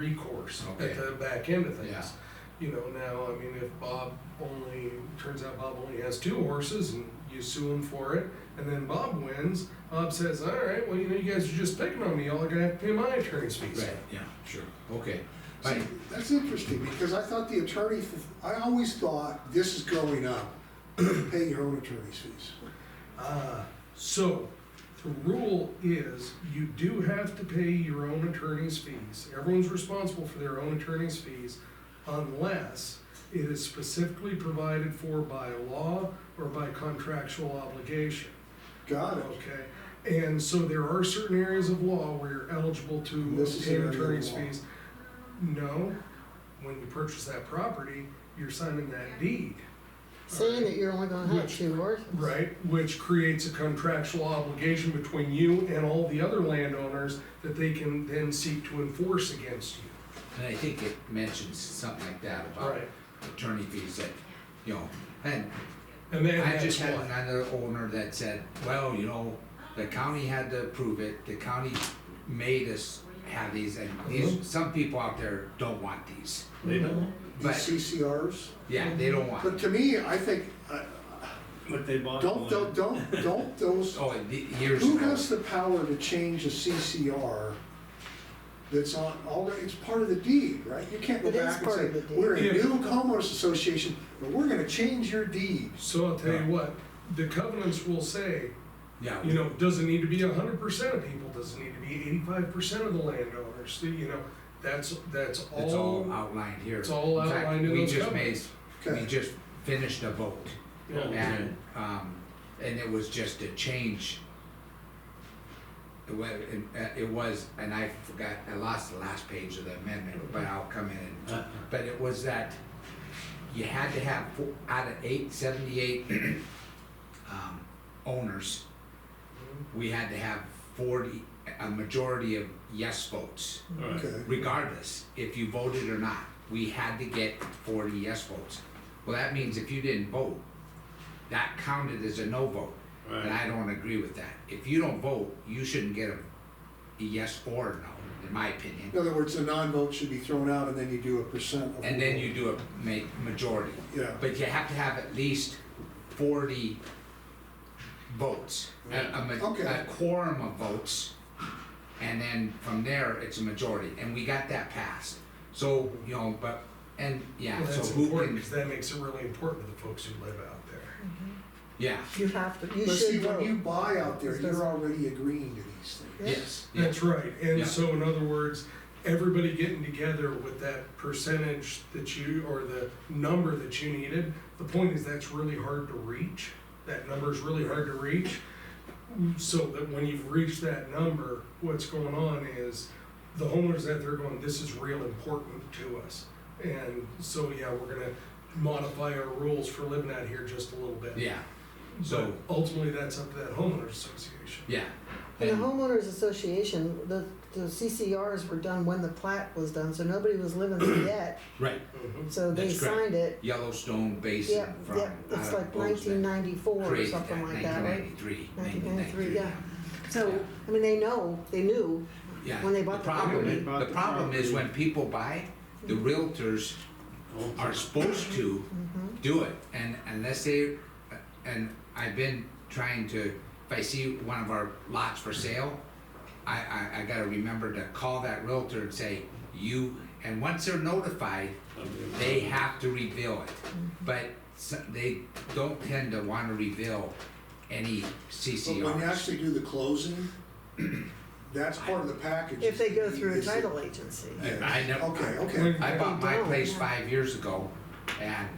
recourse Okay. at the back end of things. Yeah. You know, now, I mean, if turns out Bob only has 2 horses and you sue him for it, and then Bob wins, Bob says, all right, well, you know, you guys are just picking on me, y'all are gonna have to pay my attorney's fees. Right, yeah, sure, okay. See, Right. that's interesting, because I thought the attorney, I always thought, this is growing up, you pay your own attorney's fees. So, the rule is, you do have to pay your own attorney's fees. Everyone's responsible for their own attorney's fees, unless it is specifically provided for by law or by contractual obligation. Got it. Okay, and so there are certain areas of law where you're eligible to This is obtain an area of attorney's law. fees. No, when you purchase that property, you're signing that deed. Saying that you're only gonna have Which- 2 horses. Right, which creates a contractual obligation between you and all the other landowners that they can then seek to enforce against you. And I think it mentions something like that about Right. attorney fees that, you know, and And then I that's just had why. another owner that said, well, you know, the county had to approve it, the county made us have these, and these, some people out there don't want these. They don't, These But, CCRs, yeah, they don't want but it. to me, I think, but they bought don't those, Oh, years who ago, has the power to change a CCR that's on, already, it's part of the deed, right? You can't go It is back and part say, of the deed. we're a Yeah. new homeowners association, but we're gonna change your deed. So I'll tell you what, the covenants will say, yeah, you know, does it need to be 100% of people, does it need to be 85% of the landowners, you know, that's it's all all, outlined here. it's all In fact, outlined in we those just made, covenants. we Okay, just finished a vote, Yeah. and it was just a change. It was, and I forgot, I lost the last page of the amendment, but I'll come in and but it was that you had to have, out of 78 owners, we had to have 40, a majority of yes votes. okay. Regardless, if you voted or not, we had to get 40 yes votes. Well, that means if you didn't vote, that counted as a no vote. And right, I don't agree with that. If you don't vote, you shouldn't get a yes or a no, in my opinion. In other words, a non-vote should be thrown out and then you do a percent of. And then you do a majority. Yeah, But you have to have at least 40 votes, Okay. a quorum of votes, and then from there, it's a majority, and we got that passed. So, you know, but, and, yeah, Well, so that's who important, can, because that makes it really important to the folks who live out there. yeah, You have to, you but see, should when you vote. buy out there, This you're doesn't- already agreeing to these things. Yeah. yes, yeah, That's right, and Yeah. so in other words, everybody getting together with that percentage that you, or the number that you needed, the point is that's really hard to reach. That number is really hard to reach, so that when you've reached that number, what's going on is the homeowners out there going, this is real important to us. And so, yeah, we're gonna modify our rules for living out here just a little bit. yeah, But so, ultimately, that's up to that homeowners association. yeah. In the And- homeowners association, the CCRs were done when the plat was done, so nobody was living there yet. Right, Mhm. So they That's correct. signed it. Yellowstone Basin Yep, from. yep, it's out of like Bozeman 1994 or created something like that, right? 1993, 1993, yeah. So, I mean, they knew Yeah, when they bought the problem property. is- The problem is when people buy, the realtors are supposed to Mhm. do it, and unless they, and I've been trying to, if I see one of our lots for sale, I gotta remember to call that realtor and say, and once they're notified, they have to reveal it. But they don't tend to wanna reveal any But CCRs. when you actually do the closing, that's part of the package. If they go through a Is it- title agency. I never. Okay, okay. I bought my They don't, place yeah. 5 years ago, and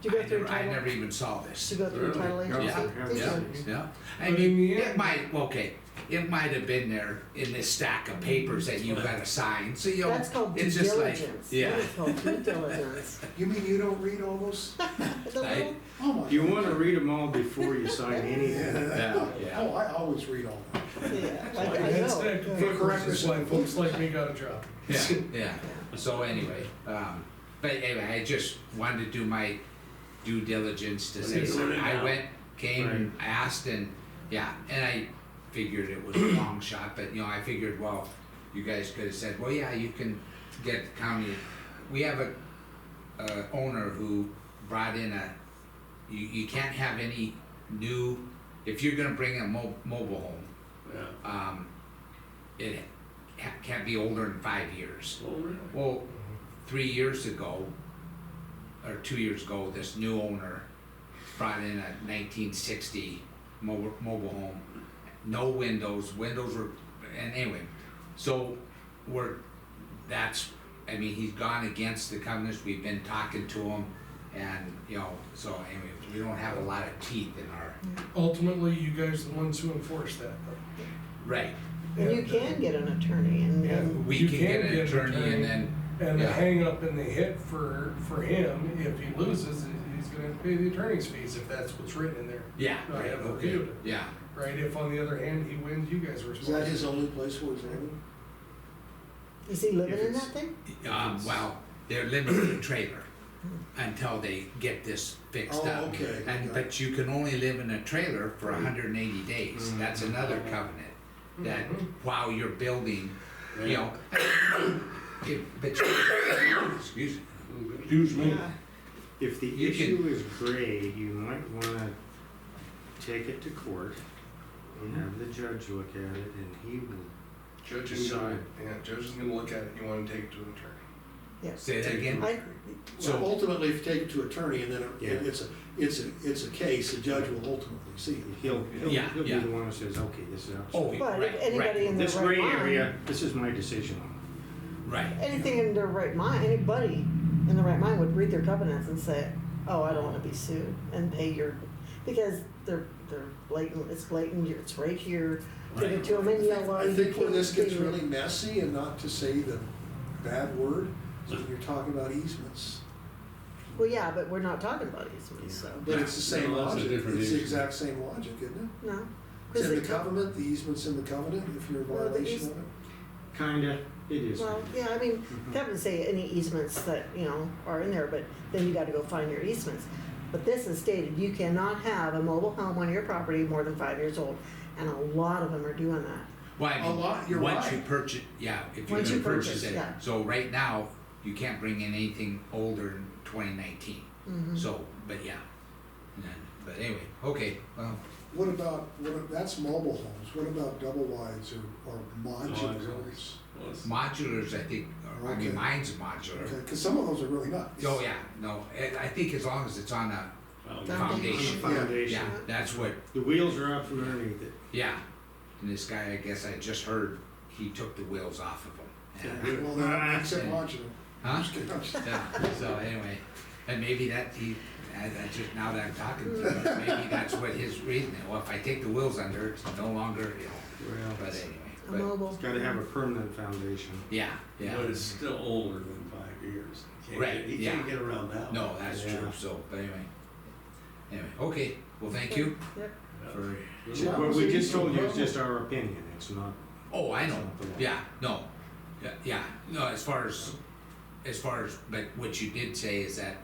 Did you go through a I title? never even saw this. Did you go through a Really? title agency? Yeah, They yeah, should. yeah. I But mean, in the it end- might, okay, it might have been there in this stack of papers that you gotta sign, so you know, That's called due it's just like, diligence. yeah. That is called due diligence. You mean you don't read all those? The I- little- Oh my. you wanna read them all before you sign anything. Yeah, yeah. Oh, I always read all that. Yeah, like, I That's know. that Yeah. correct, that's why folks like me got a job. Yeah, yeah, so anyway, but anyway, I just wanted to do my due diligence to say, Well, you're doing it I now. went, came and asked and, yeah, and I figured it was a long shot, but you know, I figured, well, you guys could have said, well, yeah, you can get the county, we have a owner who brought in you can't have any new, if you're gonna bring a mobile home, Yeah. it can't be older than 5 years. Oh, really? Well, 3 years ago, or 2 years ago, this new owner brought in a 1960 mobile home, no windows were, and anyway, so I mean, he's gone against the covenants, we've been talking to him, and, you know, so anyway, we don't have a lot of teeth in our, Ultimately, you guys are the ones who enforce that, though. right, And you can get an attorney and we You can get an attorney and then, And the yeah. hang up and the hit for him, if he loses, he's gonna have to pay the attorney's fees if that's what's written in there. yeah, I right, have okay, reviewed it. yeah. Right, if on the other hand, he wins, you guys are Is that his responsible. only place where he's living? is he living If in that it's- thing? Well, they're living in a trailer until they get this fixed Oh, up. okay, And, okay. but you can only live in a trailer for 180 days, Mm. that's another covenant, that Mhm. while you're building, you know. But, excuse me. Yeah. If the You can- issue is gray, you might wanna take it to court and have the judge look at it, and he will. Judge is gonna, judge is gonna look at it, you wanna take it to an attorney. Say that again? I, So- Well, ultimately, if you take it to attorney and then Yeah. it's a case, the judge will ultimately see it. He'll Yeah, be yeah. the one who says, okay, this is. Oh, but right, if anybody in their This right gray mind, area, this is my decision on it. Right, anything in their right mind, anybody in the right mind would read their covenants and say, oh, I don't wanna be sued and pay your, because they're blatant, it's blatant, it's right here, give it to them in yellow. I you think where can't this gets do it. really messy, and not to say the bad word, is when you're talking about easements. Well, yeah, but we're not talking about easements, so, But it's the same No, that's a logic, different it's the issue. exact same logic, isn't it? no. It's 'Cause in the it- covenant, the easement's in the covenant, if you're in Well, the violation eas- of it. Kinda, it is. Well, yeah, I mean, covenants say any easements that, you know, are in there, but then you gotta go find your easements. But this is stated, you cannot have a mobile home on your property more than 5 years old, and a lot of them are doing that. well, I A mean, lot, you're once right. you purchase, yeah, if you're Once gonna you purchase purchase, it, yeah. so right now, you can't bring in anything older than 2019, Mhm. so, but yeah. But anyway, okay, well, That's mobile homes, what about double wides or modulars? modulars, I think, I mean, Okay. mine's modular. Okay, cause some of those are really nuts. Oh, yeah, no, I think as long as it's on a Foundation. foundation, Foundation. yeah, that's what, The wheels are out from underneath it. yeah. And this guy, I guess I just heard, he took the wheels off of them. And- Well, then, except modular. Huh? Just kidding, I'm just- Yeah, so anyway, and maybe that I just, now that I'm talking to him, maybe that's what his reason, well, if I take the wheels under, it's no longer, you know, Well, but A anyway, but, mobile. it's gotta have a permanent foundation. yeah, yeah. But it's still older than 5 years. You can't Right, get- You yeah. can't get around that. No, that's Yeah. true, so, but anyway. Anyway, okay, well, thank you Yep. for, Yeah. What we just told you is just our opinion, it's not. oh, I know, Not the law. yeah, no, yeah, no, as far as, but what you did say is that,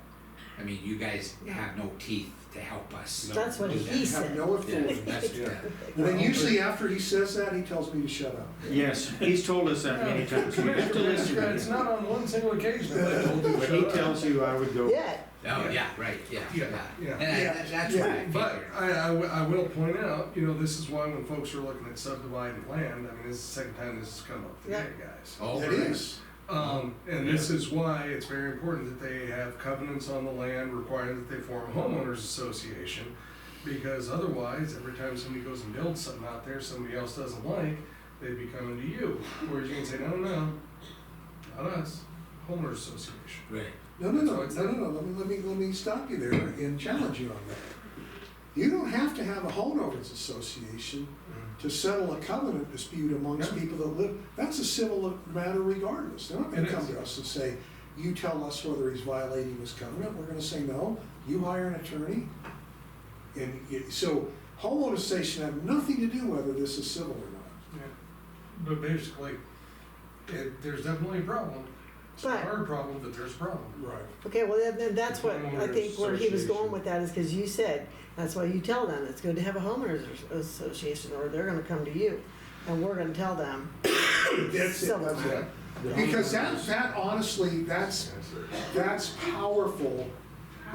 I mean, you guys have no teeth to help us. That's what do he that. Have said. no Yeah, authority. that's, Yeah. And then usually after he says that, he tells me to shut up. Yes, he's told us that many times, we have to listen to It's him. not on one single occasion that I told you to But shut he up. tells you I would go. Yeah, oh, yeah, right, yeah, Yeah, yeah. yeah. And that's what I But figured. I will point out, you know, this is why when folks are looking at subdividing land, I mean, this is the second time this has come up today, guys. Oh, It right. is. And this is why it's very important that they have covenants on the land, requiring that they form a homeowners association. Because otherwise, every time somebody goes and builds something out there somebody else doesn't like, they'd be coming to you. Whereas you can say, no, not us, homeowners association. Right, No, let me stop you there and challenge you on that. You don't have to have a homeowners association to settle a covenant dispute amongst Yeah. people that live, that's a civil matter regardless. They're not gonna It come is. to us and say, you tell us whether he's violating his covenant, we're gonna say, no, you hire an attorney. So homeowners association have nothing to do whether this is civil or not. Yeah. But basically, there's definitely a problem. It's a But- hard problem, but there's a problem. Right. okay, well, then that's what, I Homeowners think where he was going association. with that is because you said, that's why you tell them, it's good to have a homeowners association, or they're gonna come to you. And we're gonna tell them, That's it, Civil that's it. matter. Because that honestly, that's powerful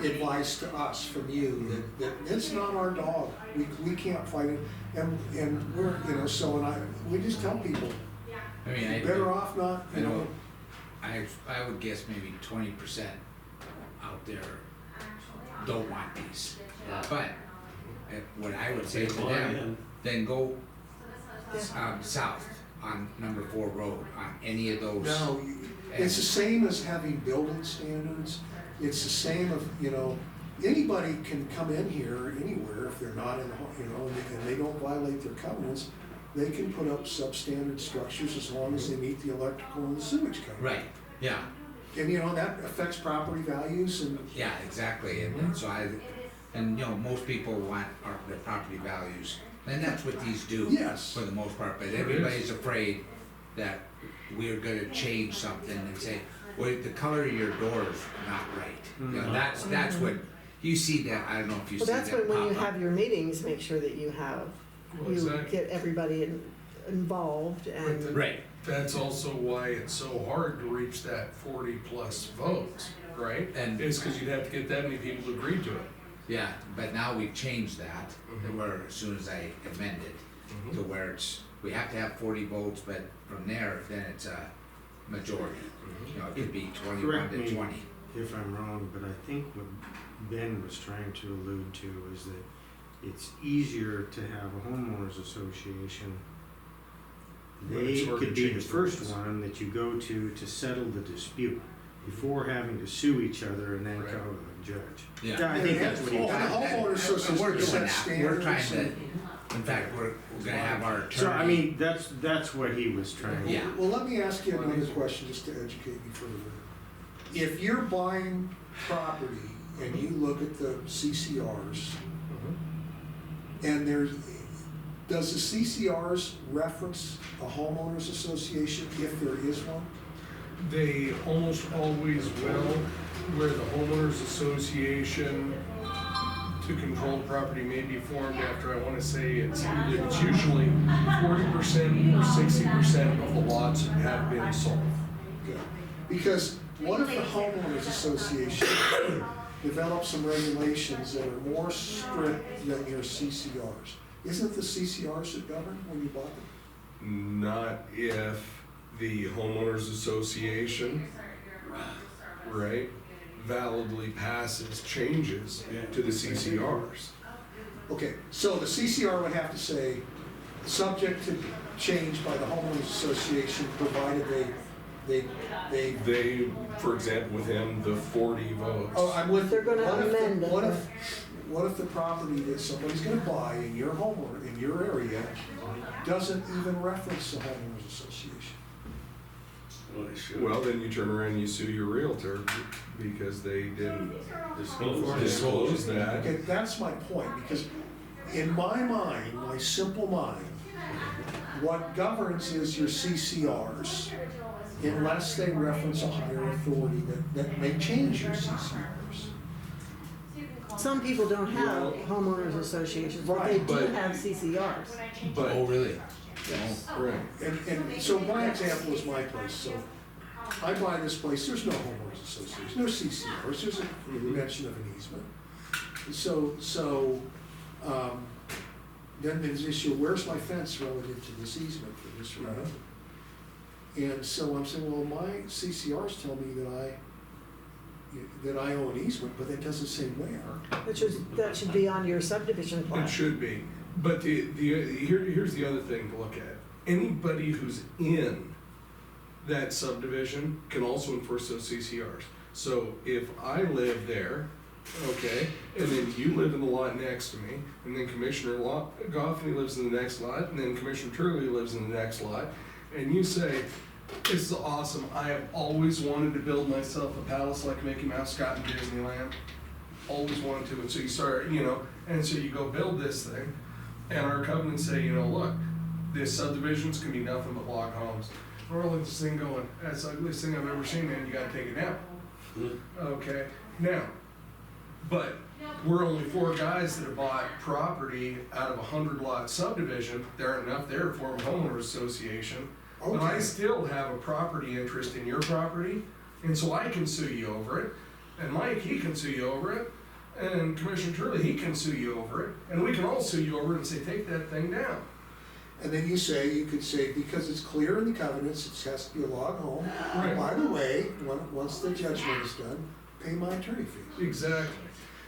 advice to us from you, that it's not our dog, we can't fight it, and we're, you know, so, we just tell people, I mean, better off not, I know, I would guess maybe 20% out there don't want these. But what I would say to them, then go south on number 4 road, on any of those. No, it's the same as having building standards, it's the same of, you know, anybody can come in here anywhere if they're not in, you know, and they don't violate their covenants, they can put up substandard structures as long as they meet the electrical and the sewage code. Right, yeah, And, you know, that affects property values and, yeah, exactly, and so and you know, most people want their property values, and that's what these do. Yes. For the most part, but everybody's afraid that we're gonna change something and say, well, the color of your door's not right. You know, that's what, you see that, I don't know if you Well, see that's that when you pop up. have your meetings, make sure that you have, Well, you exactly. get everybody involved and, Right, That's also why it's so hard to reach that 40+ votes, right? And- It's because you'd have to get that many people to agree to it. yeah, but now we've changed that, Mhm. where as soon as I amended, Mhm. to where we have to have 40 votes, but from there, then it's a majority. You know, it could be 21 Correct to me 20. if I'm wrong, but I think what Ben was trying to allude to is that it's easier to have a homeowners association. But They it's hard could to be the change the first rules. one that you go to settle the dispute before having to sue each other and then Right. go to the judge. Yeah. I think that's what he Oh, was. and the homeowner We're association doing sets that, we're trying standards. to, in fact, we're gonna have our attorney. So, I mean, that's what he was trying to. Yeah. Well, let me ask you another question, just to educate me further. If you're buying property and you look at the CCRs, and does the CCRs reference a homeowners association if there is one? They almost always will, where the homeowners association to control property may be formed after, I wanna say, it's usually 40% or 60% of the lots have been sold. Good. Because what if the homeowners association develops some regulations that are more strict than your CCRs? Isn't it the CCRs that govern when you bought them? Not if the homeowners association, right, validly passes changes to the CCRs. Okay, so the CCR would have to say, subject to change by the homeowners association, provided they. They, for example, with him, the 40 votes. Oh, I'm with. They're gonna what if the- amend it. What if the property that somebody's gonna buy in your homeowner, in your area, doesn't even reference the homeowners association? Well, they should. Well, then you turn around and you sue your realtor because they didn't disclose that. Okay, that's my point, because in my mind, my simple mind, what governs is your CCRs, unless they reference a higher authority that may change your CCRs. some people don't have Well- homeowners associations, but they Right, do but- have CCRs. Oh, But, really? Yes. right, And so my example is my place, so I buy this place, there's no homeowners association, no CCRs, there's a mention of an easement. Then there's the issue, where's my fence relative to this easement for this road? And so I'm saying, well, my CCRs tell me that I own an easement, but that doesn't say where. That should be on your subdivision it plan. should be. But here's the other thing to look at. Anybody who's in that subdivision can also enforce those CCRs. So if I live there, okay, and then you live in the lot next to me, and then Commissioner Goffney lives in the next lot, and then Commissioner Turley lives in the next lot, and you say, this is awesome, I have always wanted to build myself a palace like Mickey Mouse got in Disneyland. Always wanted to, and so you start, and so you go build this thing, and our covenants say, look, this subdivisions can be nothing but log homes. We're all at this thing going, that's the ugliest thing I've ever seen, man, you gotta take it down. Okay, now, but we're only 4 guys that have bought property out of a 100 lot subdivision, there aren't enough there to form a homeowners association. But I Okay. still have a property interest in your property, and so I can sue you over it. And Mike, he can sue you over it, and Commissioner Turley, he can sue you over it, and we can all sue you over it and say, take that thing down. And then you could say, because it's clear in the covenants, it has to be a log home. Right. By the way, once the judgment is done, pay my attorney fees. Exactly.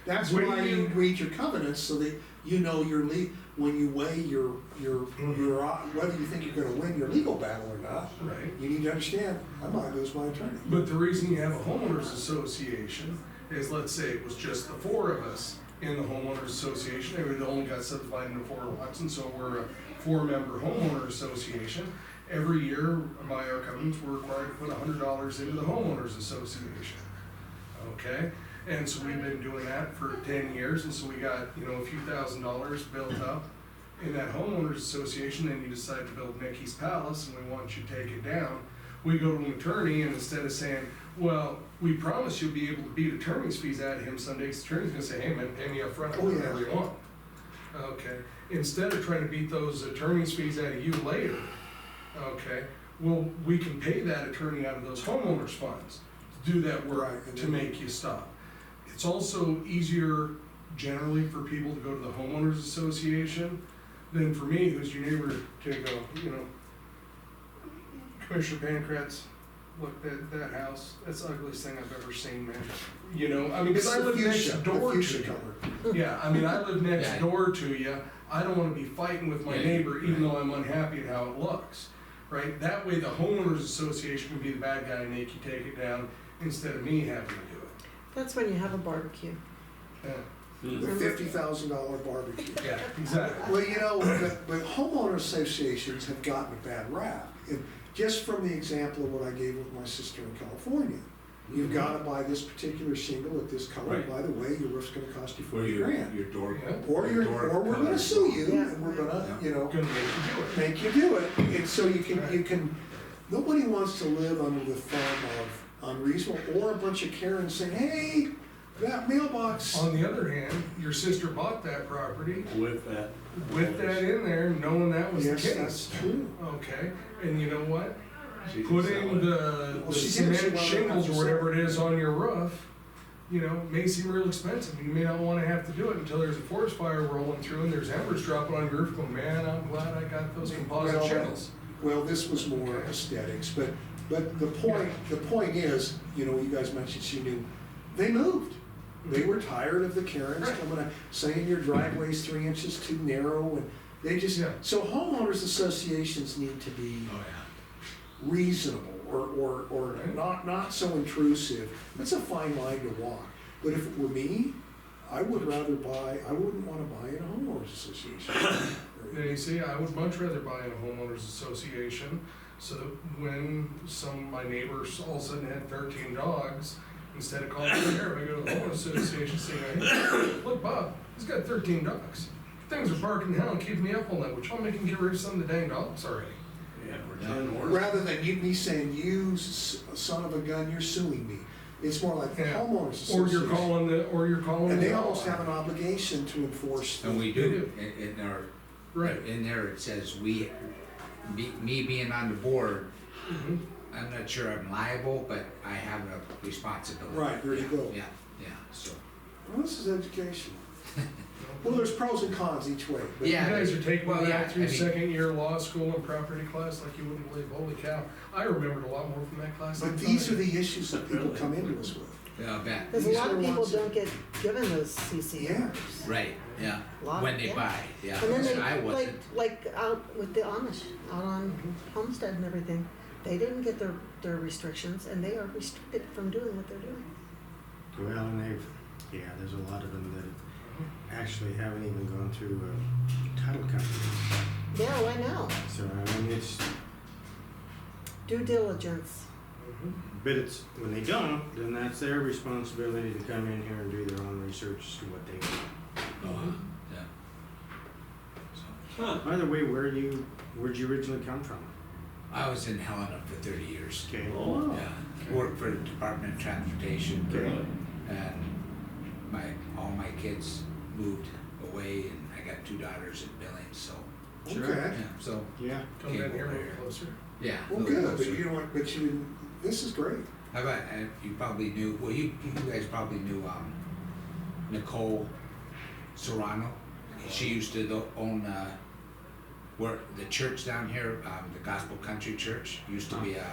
That's When why you- you read your covenants, so that you know when you weigh your, whether you think you're gonna win your legal battle or not, Right. you need to understand, I might lose my attorney. But the reason you have a homeowners association is, let's say it was just the four of us in the homeowners association, and we only got subdivided into 4 lots, and so we're a 4-member homeowner association. Every year, by our covenants, we're required to put $100 into the homeowners association. Okay? And so we've been doing that for 10 years, and so we got, a few $1,000s built up in that homeowners association, and you decide to build Mickey's Palace, and we want you to take it down. We go to an attorney, and instead of saying, well, we promise you'll be able to beat attorney's fees out of him someday, 'cause the attorney's gonna say, hey man, pay me up front, Oh, yeah. whatever you want. Okay, instead of trying to beat those attorney's fees out of you later, okay, well, we can pay that attorney out of those homeowners funds to do that work, Right, and to then- make you stop. It's also easier generally for people to go to the homeowners association than for me, who's your neighbor, to go, Commissioner Pancratz, look, that house, that's the ugliest thing I've ever seen, man. Because I live next door to fuchsia you. color. Yeah, I live next Yeah. door to you. I don't wanna be fighting with my Yeah, neighbor, even right. though I'm unhappy at how it looks, right? That way, the homeowners association can be the bad guy and make you take it down instead of me having to do it. That's when you have a barbecue. Yeah, The $50,000 barbecue. yeah, exactly. Well, but homeowner associations have gotten a bad rap. And just from the example of what I gave with my sister in California, you've gotta buy this particular shingle at this color, Right. by the way, your roof's gonna cost you Or 40 grand. your door. Yeah. Or your or we're gonna color. sue you, Yeah. and we're gonna, Gonna make you do it. make you do it. And so you can, nobody wants to live under the thumb of unreasonable, or a bunch of Karens saying, hey, that mailbox. On the other hand, your sister bought that property With that. with that in there, knowing that was the Yes, case. that's true. Okay, and you know what? She can Putting sell it. the Well, she did, she cement wanted to shingles have or to whatever it sell it. is on your roof, may seem real expensive. You may not wanna have to do it until there's a forest fire rolling through and there's embers dropping on your roof, going, man, I'm glad I got those composite Well, shingles. Well, this was more Okay. aesthetics, but the point is, you guys mentioned she knew, they moved. They were tired of the Karens Right. coming up, saying your driveway's 3 inches too narrow, and they just, Yeah. so homeowners associations need to be Oh, yeah. reasonable or Right. not so intrusive. That's a fine line to walk. But if it were me, I wouldn't wanna buy in a homeowners association. Then you see, I would much rather buy in a homeowners association, so that when some of my neighbors all of a sudden had 13 dogs, instead of calling the sheriff, I go to the homeowners association saying, hey, look, Bob, he's got 13 dogs. Things are barking hell and keeping me up all night, which I'll make him get rid of some of the dang dogs already. Yeah, we're 10 more. Rather than me saying, you son of a gun, you're suing me. It's more like the Yeah. homeowners Or association. you're calling. And the they law. almost have an obligation to enforce. And we They do, do. in our, Right. in there it says me being on the board, Mhm. I'm not sure I'm liable, but I have a responsibility. Right, there you go. Yeah, so. Well, this is education. Well, there's pros and cons each way. But You Yeah. guys are taking Well, yeah, that through I mean- second year law school and property class like you wouldn't believe. Holy cow. I remembered a lot more from that class. But than these I are thought. the issues that people come into us with. Yeah, I bet. Because a These lot are of people ones that- don't get given those CCRs. Right, yeah, Lot when of- they yeah. buy, yeah. And then they, I wasn't. like out with the Amish, out on Homestead and everything, they didn't get their restrictions and they are restricted from doing what they're doing. Well, and there's a lot of them that actually haven't even gone through a title company. Yeah, well, I know, So, it's, due diligence. Mhm. but it's, when they don't, then that's their responsibility to come in here and do their own research as to what they want. Yeah. So, Huh. By the way, where'd you originally come from? I was in Helena for 30 years. Okay. Oh. Yeah, worked for the Department of Transportation. Okay. And all my kids moved away and I got 2 daughters in Billings, so, Sure. Okay. yeah, so. Yeah. Come came down here a over little closer. Yeah. Well, a little good, but closer. you know what, but you, this is great. How about, you probably knew, well, you guys probably knew, Nicole Serrano. She used to own, where, the church down here, the Gospel Country Church, used to be a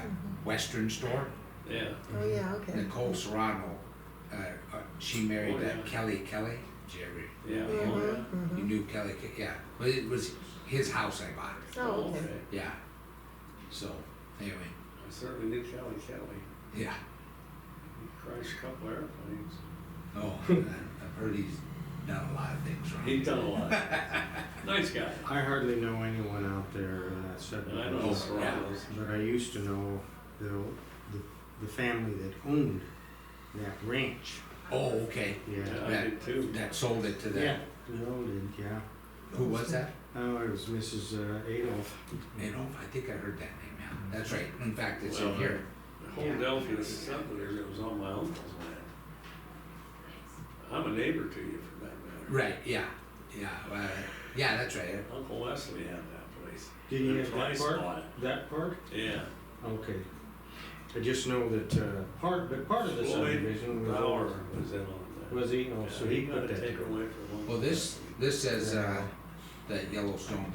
Western store. Yeah. Oh, yeah, okay. Nicole Serrano, she married Oh, that yeah. Kelly. Did you ever, Yeah. Mhm, Oh, yeah. mhm. you knew Kelly, yeah, but it was his house I bought, Oh, okay. yeah. So, anyway, I certainly knew Kelly. yeah, He crashed a couple airplanes. oh, I've heard he's done a lot of things wrong. He's done a lot. Nice guy. I hardly know anyone out there in that And I subdivision. know the Oh, Serranos. But I used to know the family that owned that ranch. Oh, okay, Yeah, Yeah. I did too. that sold it to Yeah, them. they owned it, yeah. Who was that? Oh, it was Mrs. Adolf. I think I heard that name, yeah, that's right, in fact, it's Well, in here. The Philadelphia subdivision, it was on my uncle's land. I'm a neighbor to you for that matter. Right, yeah, yeah, that's right, Uncle Wesley had that place. Did he And have that Price part? bought it. That part? Yeah. Okay. I just know that, part of the Floyd subdivision was Brower over. was in on that. Was he? Oh, so he got put to that take to- away from one. well, this says, that Yellowstone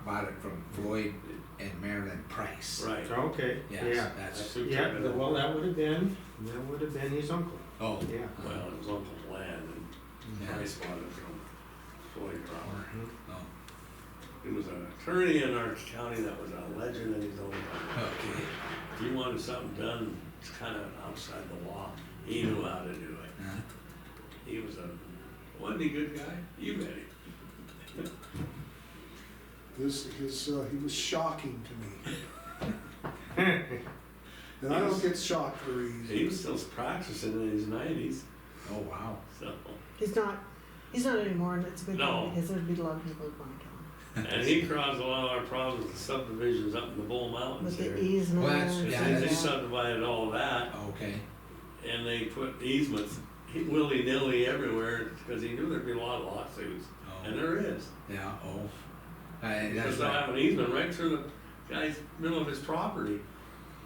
bought it from Floyd and Marilyn Price. Right. Okay, Yes, yeah. that's, who Yeah, took it well, over. that would have been his uncle, oh, yeah. Well, it was Uncle's land and yeah, Price bought it from Floyd Brower. oh, He was an attorney in our county that was a legend in his own right. okay, If you wanted something done, it's kind of outside the law, he knew how to do it. yeah. He was wasn't he a good guy? You met him. He was shocking to me. And I don't get shocked very He easy. was still practicing in his 90s, Oh, wow. so. He's not anymore, and it's a good No. thing, because there'd be a lot of people who'd want to kill him. And he caused a lot of our problems with the subdivisions up in the Bull Mountains With here. the easements Well, that's- and yeah, They that's- subdivided all of that, Okay, and they put easements willy-nilly everywhere, because he knew there'd be a lot of lawsuits, and oh, there is. yeah, oh. That's Because they'll right, have an easement right through the guy's middle of his property.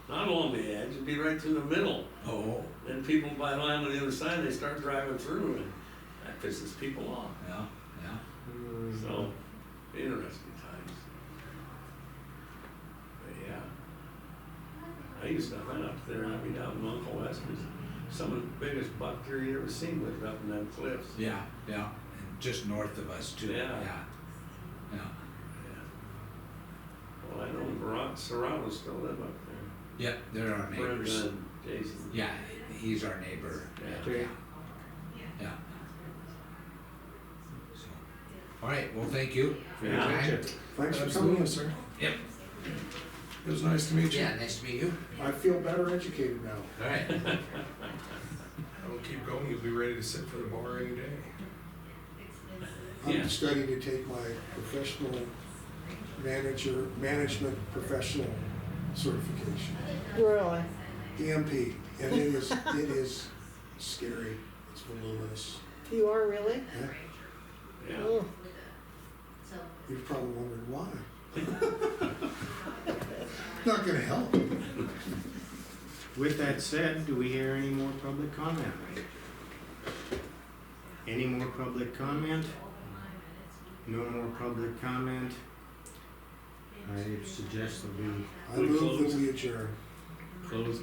Not along the edge, it'd be right through the middle. oh, And people buy land on the other side, they start driving through, and that pisses people off. yeah, yeah, Mm, So, interesting times. But yeah. I used to hunt up there, I mean, out in Uncle Wesley's. Some of the biggest buck deer you ever seen lived up in them cliffs. yeah, and just north of us too, Yeah. yeah, yeah. Yeah. Well, I know Serrano's still live up there. Yeah, they're our Brenda neighbors. and Jason. Yeah, he's our neighbor. Yeah. Yeah. Yeah. So, all right, well, thank you for your Yeah. time. Thanks for coming Absolutely, in. sir. Yep. It was nice to meet you. Yeah, nice to meet you. I feel better educated now. All right. I'll keep going, you'll be ready to sit for the bar any day. Yeah. I'm studying to take my professional management professional certification, Really? EMP, and it is scary, it's voluminous. You are really? Yeah, Yeah. Oh, you're probably wondering why. Not gonna help. With that said, do we hear any more public comment? Any more public comment? No more public comment? I suggest that we, I move that we adjourn. Close.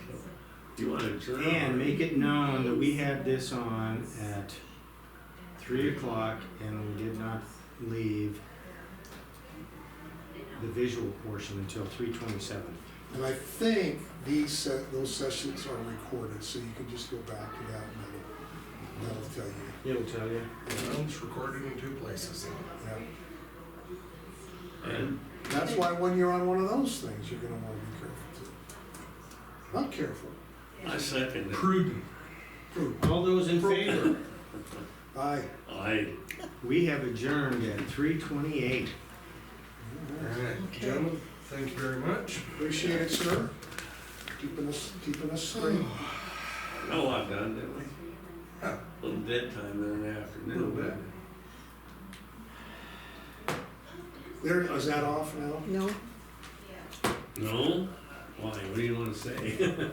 You want to adjourn? and make it known that we had this on at 3 o'clock and we did not leave the visual portion until 3:27. And I think those sessions are recorded, so you can just go back to that and that'll tell you. It'll tell you. Well, it's recorded in 2 places. Yeah. And That's why when you're on one of those things, you're gonna wanna be careful too. Not careful, I second it. Prudent. prudent. All those in favor? Aye. We have adjourned at 3:28. All right, gentlemen, thank you very much. Appreciate it, sir. Keeping us straight. Got a lot done, didn't we? Yeah. A little dead time there in the afternoon. Little bit. There, is that off now? no? No, Why, what do you wanna say?